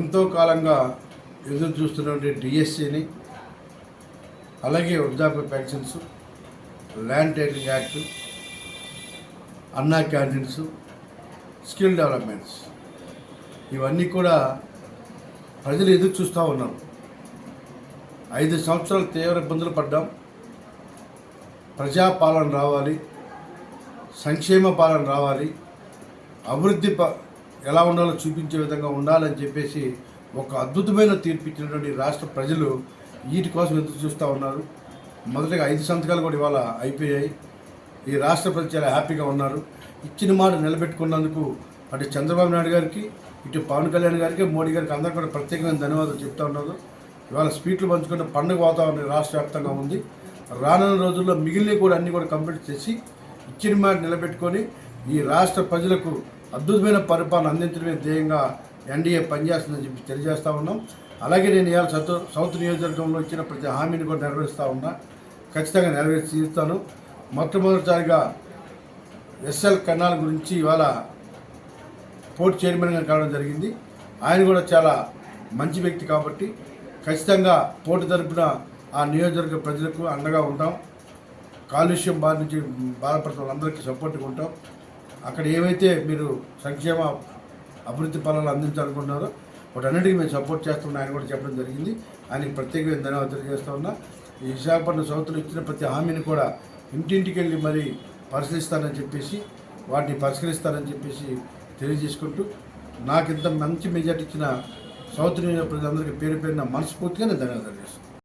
ఎంతో కాలంగా ఎదురు చూస్తున్నటువంటి డిఎస్సిని, అలాగే వృద్ధాప్య పెన్షన్స్, ల్యాండ్ టైటిలింగ్ యాక్ట్, అన్నా క్యాంటీన్స్, స్కిల్ డెవలప్మెంట్స్ ఇవన్నీ కూడా ప్రజలు ఎదురు చూస్తూ ఉన్నారు. 5 సంవత్సరాలు తీవ్ర ఇబ్బందులు పడ్డాం. ప్రజాపాలన రావాలి, సంక్షేమ పాలన రావాలి, అభివృద్ధి ఎలా ఉండాలో చూపించే విధంగా ఉండాలని చెప్పేసి ఒక అద్భుతమైన తీర్పు ఇచ్చినటువంటి రాష్ట్ర ప్రజలు వీటి కోసం ఎదురు చూస్తూ ఉన్నారు. మొదటగా 5 సంతకాలు కూడా ఇవాళ అయిపోయాయి. ఈ రాష్ట్ర ప్రజలు చాలా హ్యాపీగా ఉన్నారు. ఇచ్చిన మాట నిలబెట్టుకున్నందుకు అటు చంద్రబాబు నాయుడు గారికి, ఇటు పవన్ కళ్యాణ్ గారికి, మోడీ గారికి అందరూ కూడా ప్రత్యేకమైన ధన్యవాదాలు చెప్తా ఉన్నారు. ఇవాళ స్వీట్లు పంచుకున్న పండుగ వాతావరణం రాష్ట్ర వ్యాప్తంగా ఉంది. రానున్న రోజుల్లో మిగిలినవి కూడా అన్నీ కూడా కంప్లీట్ చేసి ఇచ్చిన మాట నిలబెట్టుకొని ఈ రాష్ట్ర ప్రజలకు అద్భుతమైన పరిపాలన అందించడమే ధ్యేయంగా ఎన్డీఏ పనిచేస్తుందని చెప్పి తెలియజేస్తూ ఉన్నాం. అలాగే నేను ఇవాళ సౌత్ నియోజకవర్గంలో ఇచ్చిన ప్రతి హామీని కూడా నెరవేరుస్తూ ఉన్నా. ఖచ్చితంగా నెరవేర్చి తీరుతాను. మొట్టమొదటిసారిగా ఎస్ఎల్ కన్నాల గురించి ఇవాళ పోర్ట్ చైర్మన్గా కావడం జరిగింది. ఆయన కూడా చాలా మంచి వ్యక్తి కాబట్టి ఖచ్చితంగా పోర్టు తరపున ఆ నియోజకవర్గ ప్రజలకు అండగా ఉంటాం. కాలుష్యం బారి నుంచి బాధపడుతున్న వాళ్ళందరికీ సపోర్ట్గా ఉంటాం. అక్కడ ఏవైతే మీరు సంక్షేమ అభివృద్ధి ఫలాలు అందించాలనుకుంటున్నారో వాటన్నిటికీ మేము సపోర్ట్ చేస్తున్నా ఆయన కూడా చెప్పడం జరిగింది. ఆయనకి ప్రత్యేకమైన ధన్యవాదాలు తెలియజేస్తూ ఉన్నా. ఈ విశాఖపట్నం సౌత్లో ఇచ్చిన ప్రతి హామీని కూడా ఇంటింటికి వెళ్ళి మరి పరిశీలిస్తానని చెప్పేసి వాటిని పరిష్కరిస్తానని చెప్పేసి తెలియజేసుకుంటూ నాకు ఇంత మంచి మెజార్టీ ఇచ్చిన సౌత్ నియోజక ప్రజలందరికీ పేరు పేరున మనస్ఫూర్తిగా నేను ధన్యవాదాలు చేస్తాను.